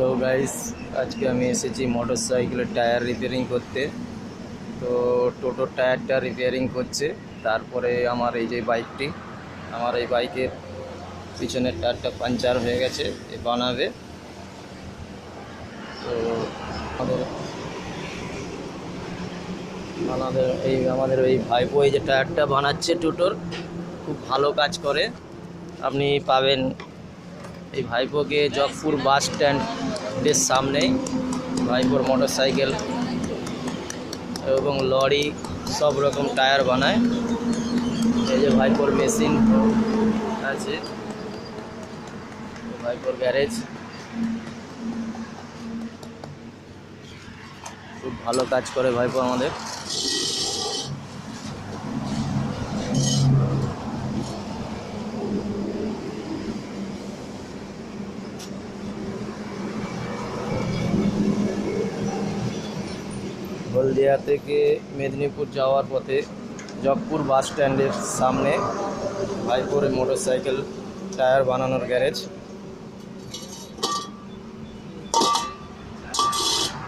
Hello guys, আজকে আমি এসেছি মোটরসাইকেলের টায়ার রিপেয়ারিং করতে। তো টোটোর টায়ারটা রিপেয়ারিং করছে। তারপরে আমার এই যে বাইকটি, আমার এই বাইকের পিছনের টায়ারটা পাঞ্চার হয়ে গেছে, এ বানাবে। তো আমাদের এই ভাইপো এই যে টায়ারটা বানাচ্ছে টোটোর, খুব ভালো কাজ করে। আপনি পাবেন এই ভাইপোকে জগপুর বাস স্ট্যান্ডের সামনেই। ভাইপোর মোটরসাইকেল এবং লরি সব রকম টায়ার বানায়। এই যে ভাইপোর মেশিন আছে, ভাইপোর গ্যারেজ। খুব ভালো কাজ করে ভাইপো আমাদের। হলদিয়া থেকে মেদিনীপুর যাওয়ার পথে জগপুর বাস স্ট্যান্ডের সামনে ভাইপোর মোটরসাইকেল টায়ার বানানোর গ্যারেজ।